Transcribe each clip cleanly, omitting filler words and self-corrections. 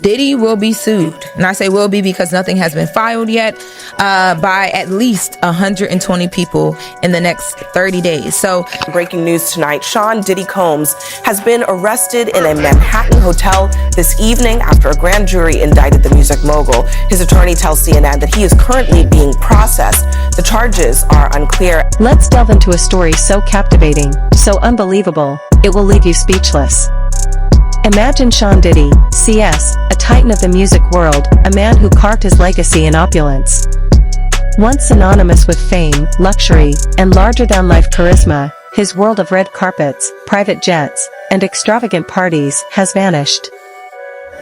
Diddy will be sued, and I say will be because nothing has been filed yet, by at least 120 people in the next 30 days. So, breaking news tonight, Sean Diddy Combs has been arrested in a Manhattan hotel this evening after a grand jury indicted the music mogul. His attorney tells CNN that he is currently being processed. The charges are unclear. Let's delve into a story so captivating, so unbelievable, it will leave you speechless. Imagine Sean Diddy, CS, a titan of the music world, a man who carved his legacy in opulence. Once synonymous with fame, luxury, and larger-than-life charisma, his world of red carpets, private jets, and extravagant parties has vanished.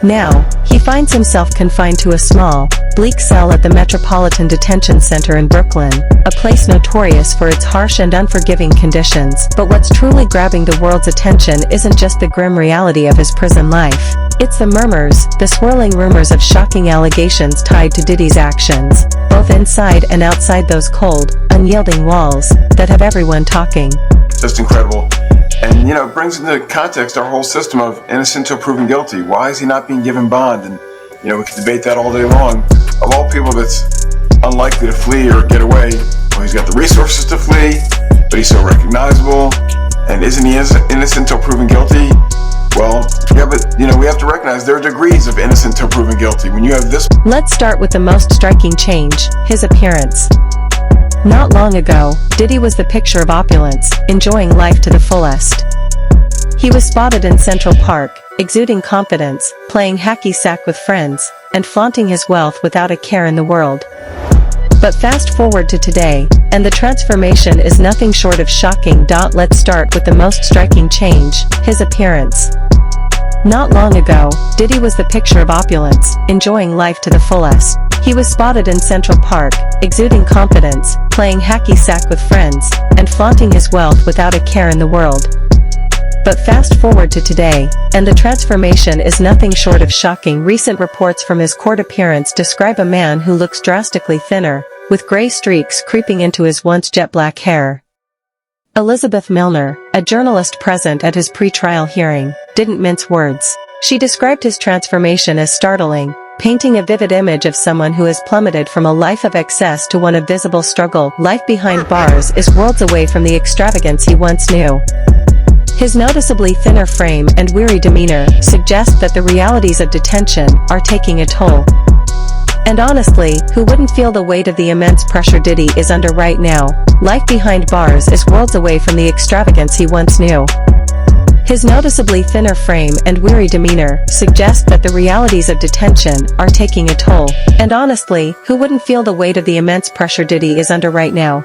Now, he finds himself confined to a small, bleak cell at the Metropolitan Detention Center in Brooklyn, a place notorious for its harsh and unforgiving conditions. But what's truly grabbing the world's attention isn't just the grim reality of his prison life. It's the murmurs, the swirling rumors of shocking allegations tied to Diddy's actions, both inside and outside those cold, unyielding walls, that have everyone talking. Just incredible. And, it brings into context our whole system of innocent till proven guilty. Why is he not being given bond? And, we could debate that all day long. Of all people that's unlikely to flee or get away, well, he's got the resources to flee, but he's so recognizable. And isn't he innocent till proven guilty? Well, yeah, but, we have to recognize there are degrees of innocent till proven guilty. When you have this... Let's start with the most striking change, his appearance. Not long ago, Diddy was the picture of opulence, enjoying life to the fullest. He was spotted in Central Park, exuding confidence, playing hacky sack with friends, and flaunting his wealth without a care in the world. But fast forward to today, and the transformation is nothing short of shocking. Let's start with the most striking change, his appearance. Not long ago, Diddy was the picture of opulence, enjoying life to the fullest. He was spotted in Central Park, exuding confidence, playing hacky sack with friends, and flaunting his wealth without a care in the world. But fast forward to today, and the transformation is nothing short of shocking. Recent reports from his court appearance describe a man who looks drastically thinner, with gray streaks creeping into his once jet black hair. Elizabeth Milner, a journalist present at his pre-trial hearing, didn't mince words. She described his transformation as startling, painting a vivid image of someone who has plummeted from a life of excess to one of visible struggle. Life behind bars is worlds away from the extravagance he once knew. His noticeably thinner frame and weary demeanor suggest that the realities of detention are taking a toll. And honestly, who wouldn't feel the weight of the immense pressure Diddy is under right now? Life behind bars is worlds away from the extravagance he once knew. His noticeably thinner frame and weary demeanor suggest that the realities of detention are taking a toll. And honestly, who wouldn't feel the weight of the immense pressure Diddy is under right now?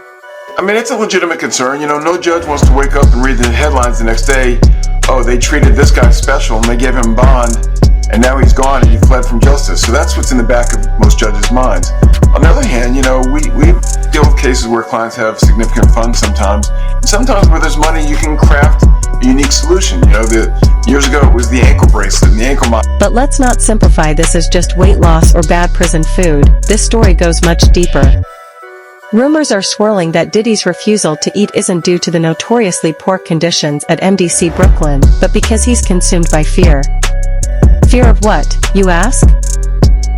It's a legitimate concern. No judge wants to wake up and read the headlines the next day. Oh, they treated this guy special and they gave him bond, and now he's gone and he fled from justice. So that's what's in the back of most judges' minds. On the other hand, we deal with cases where clients have significant funds sometimes. And sometimes where there's money, you can craft a unique solution. Years ago it was the ankle bracelet and the ankle monitor. But let's not simplify this as just weight loss or bad prison food. This story goes much deeper. Rumors are swirling that Diddy's refusal to eat isn't due to the notoriously poor conditions at MDC Brooklyn, but because he's consumed by fear. Fear of what, you ask?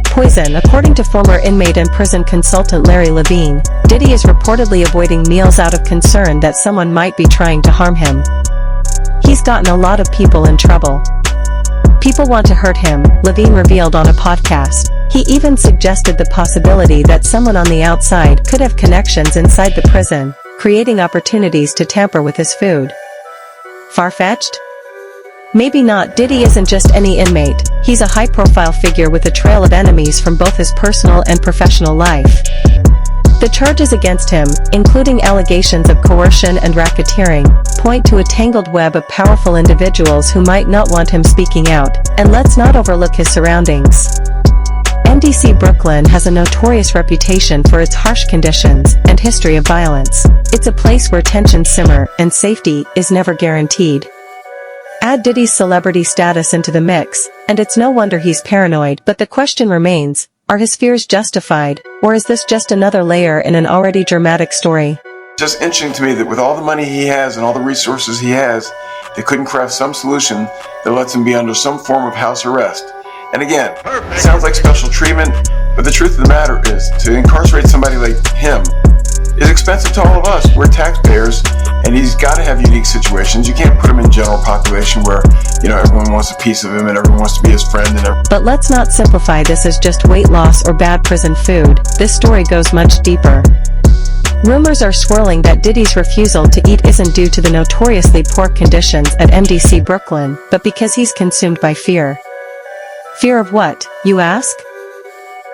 Poison. According to former inmate and prison consultant Larry Levine, Diddy is reportedly avoiding meals out of concern that someone might be trying to harm him. He's gotten a lot of people in trouble. People want to hurt him, Levine revealed on a podcast. He even suggested the possibility that someone on the outside could have connections inside the prison, creating opportunities to tamper with his food. Far-fetched? Maybe not. Diddy isn't just any inmate. He's a high-profile figure with a trail of enemies from both his personal and professional life. The charges against him, including allegations of coercion and racketeering, point to a tangled web of powerful individuals who might not want him speaking out. And let's not overlook his surroundings. MDC Brooklyn has a notorious reputation for its harsh conditions and history of violence. It's a place where tensions simmer and safety is never guaranteed. Add Diddy's celebrity status into the mix, and it's no wonder he's paranoid. But the question remains, are his fears justified, or is this just another layer in an already dramatic story? Just interesting to me that with all the money he has and all the resources he has, they couldn't craft some solution that lets him be under some form of house arrest. And again, it sounds like special treatment, but the truth of the matter is, to incarcerate somebody like him is expensive to all of us. We're taxpayers, and he's got to have unique situations. You can't put him in general population where, everyone wants a piece of him and everyone wants to be his friend and But let's not simplify this as just weight loss or bad prison food. This story goes much deeper. Rumors are swirling that Diddy's refusal to eat isn't due to the notoriously poor conditions at MDC Brooklyn, but because he's consumed by fear. Fear of what, you ask?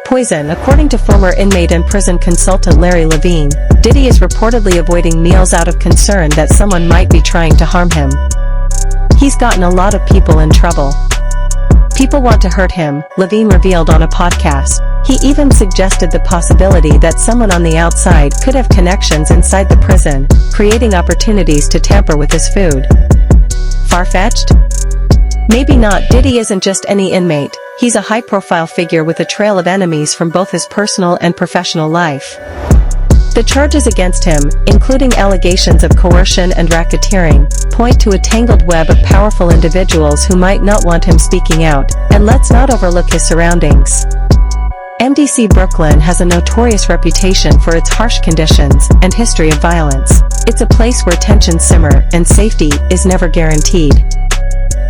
Poison. According to former inmate and prison consultant Larry Levine, Diddy is reportedly avoiding meals out of concern that someone might be trying to harm him. He's gotten a lot of people in trouble. People want to hurt him, Levine revealed on a podcast. He even suggested the possibility that someone on the outside could have connections inside the prison, creating opportunities to tamper with his food. Far-fetched? Maybe not. Diddy isn't just any inmate. He's a high-profile figure with a trail of enemies from both his personal and professional life. The charges against him, including allegations of coercion and racketeering, point to a tangled web of powerful individuals who might not want him speaking out, and let's not overlook his surroundings. MDC Brooklyn has a notorious reputation for its harsh conditions and history of violence. It's a place where tensions simmer and safety is never guaranteed.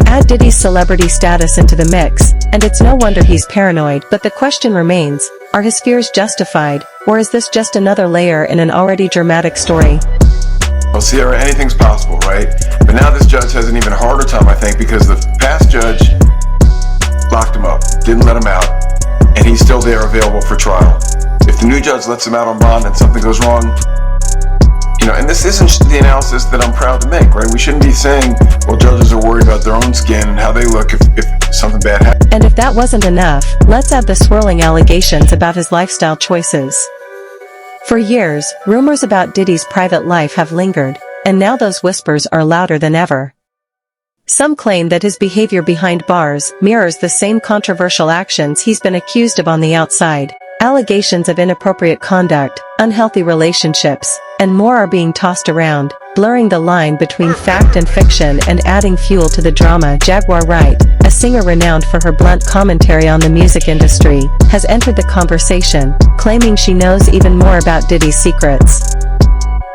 Add Diddy's celebrity status into the mix, and it's no wonder he's paranoid. But the question remains, are his fears justified, or is this just another layer in an already dramatic story? Well, Sierra, anything's possible, right? But now this judge has an even harder time, I think, because the past judge locked him up, didn't let him out, and he's still there available for trial. If the new judge lets him out on bond and something goes wrong, and this isn't the analysis that I'm proud to make, right? We shouldn't be saying, well, judges are worried about their own skin and how they look if something bad happens. And if that wasn't enough, let's add the swirling allegations about his lifestyle choices. For years, rumors about Diddy's private life have lingered, and now those whispers are louder than ever. Some claim that his behavior behind bars mirrors the same controversial actions he's been accused of on the outside. Allegations of inappropriate conduct, unhealthy relationships, and more are being tossed around, blurring the line between fact and fiction and adding fuel to the drama. Jaguar Wright, a singer renowned for her blunt commentary on the music industry, has entered the conversation, claiming she knows even more about Diddy's secrets.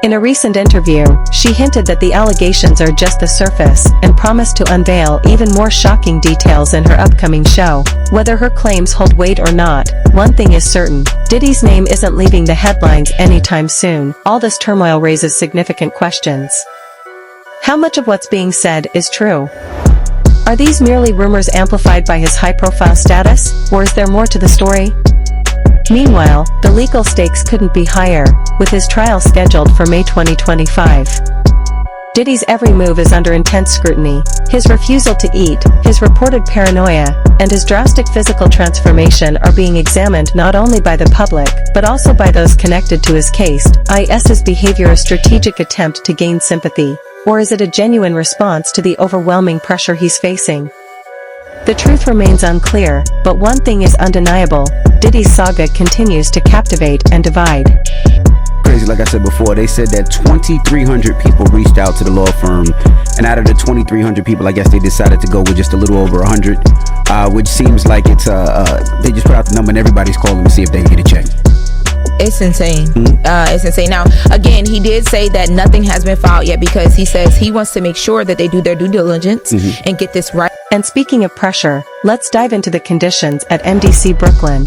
In a recent interview, she hinted that the allegations are just the surface, and promised to unveil even more shocking details in her upcoming show. Whether her claims hold weight or not, one thing is certain, Diddy's name isn't leaving the headlines anytime soon. All this turmoil raises significant questions. How much of what's being said is true? Are these merely rumors amplified by his high-profile status, or is there more to the story? Meanwhile, the legal stakes couldn't be higher, with his trial scheduled for May 2025. Diddy's every move is under intense scrutiny. His refusal to eat, his reported paranoia, and his drastic physical transformation are being examined not only by the public, but also by those connected to his case. Is his behavior a strategic attempt to gain sympathy, or is it a genuine response to the overwhelming pressure he's facing? The truth remains unclear, but one thing is undeniable, Diddy's saga continues to captivate and divide. Crazy, like I said before, they said that 2,300 people reached out to the law firm, and out of the 2,300 people, I guess they decided to go with just a little over 100, which seems like it's they just put out the number and everybody's calling to see if they can get a check. It's insane. It's insane. Now, again, he did say that nothing has been filed yet because he says he wants to make sure that they do their due diligence and get this right. And speaking of pressure, let's dive into the conditions at MDC Brooklyn.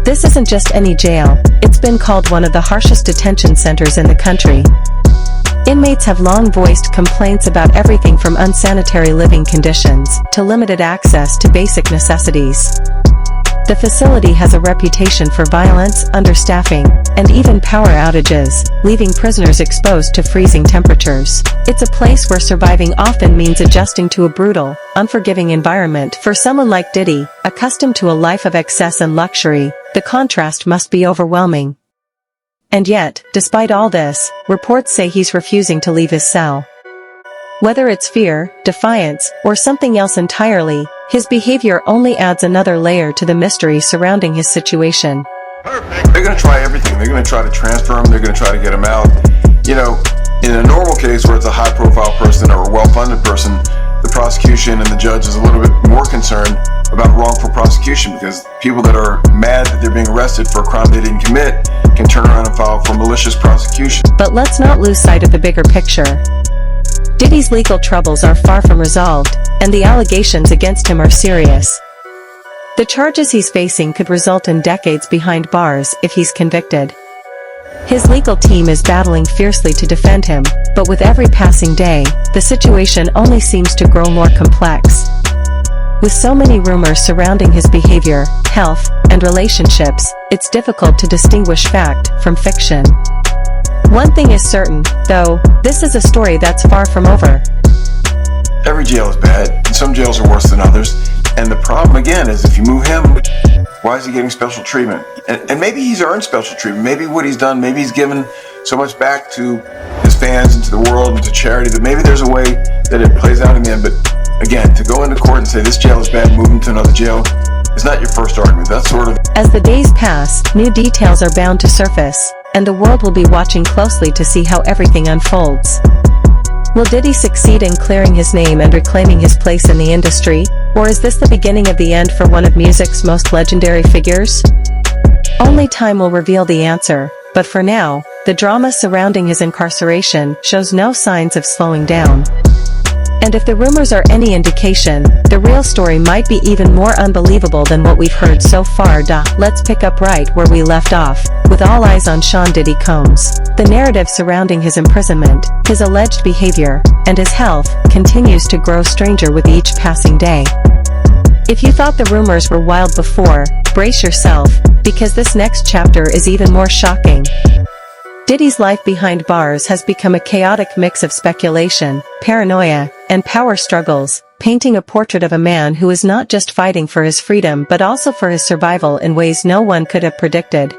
This isn't just any jail, it's been called one of the harshest detention centers in the country. Inmates have long voiced complaints about everything from unsanitary living conditions to limited access to basic necessities. The facility has a reputation for violence, understaffing, and even power outages, leaving prisoners exposed to freezing temperatures. It's a place where surviving often means adjusting to a brutal, unforgiving environment. For someone like Diddy, accustomed to a life of excess and luxury, the contrast must be overwhelming. And yet, despite all this, reports say he's refusing to leave his cell. Whether it's fear, defiance, or something else entirely, his behavior only adds another layer to the mystery surrounding his situation. They're going to try everything. They're going to try to transfer him. They're going to try to get him out. In a normal case where it's a high-profile person or a well-funded person, the prosecution and the judge is a little bit more concerned about wrongful prosecution, because people that are mad that they're being arrested for a crime they didn't commit can turn around and file for malicious prosecution. But let's not lose sight of the bigger picture. Diddy's legal troubles are far from resolved, and the allegations against him are serious. The charges he's facing could result in decades behind bars if he's convicted. His legal team is battling fiercely to defend him, but with every passing day, the situation only seems to grow more complex. With so many rumors surrounding his behavior, health, and relationships, it's difficult to distinguish fact from fiction. One thing is certain, though, this is a story that's far from over. Every jail is bad, and some jails are worse than others. And the problem, again, is if you move him, why is he getting special treatment? And maybe he's earned special treatment. Maybe what he's done, maybe he's given so much back to his fans and to the world and to charity that maybe there's a way that it plays out in the end. But again, to go into court and say this jail is bad, move him to another jail, is not your first argument. That's sort of... As the days pass, new details are bound to surface, and the world will be watching closely to see how everything unfolds. Will Diddy succeed in clearing his name and reclaiming his place in the industry, or is this the beginning of the end for one of music's most legendary figures? Only time will reveal the answer, but for now, the drama surrounding his incarceration shows no signs of slowing down. And if the rumors are any indication, the real story might be even more unbelievable than what we've heard so far. Let's pick up right where we left off, with all eyes on Sean Diddy Combs. The narrative surrounding his imprisonment, his alleged behavior, and his health continues to grow stranger with each passing day. If you thought the rumors were wild before, brace yourself, because this next chapter is even more shocking. Diddy's life behind bars has become a chaotic mix of speculation, paranoia, and power struggles, painting a portrait of a man who is not just fighting for his freedom but also for his survival in ways no one could have predicted.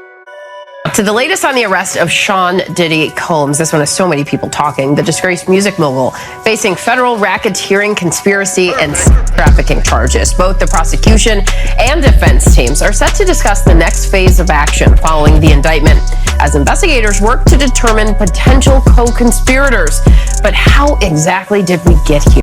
To the latest on the arrest of Sean Diddy Combs, this one has so many people talking. The disgraced music mogul facing federal racketeering, conspiracy, and trafficking charges. Both the prosecution and defense teams are set to discuss the next phase of action following the indictment, as investigators work to determine potential co-conspirators. But how exactly did we get here?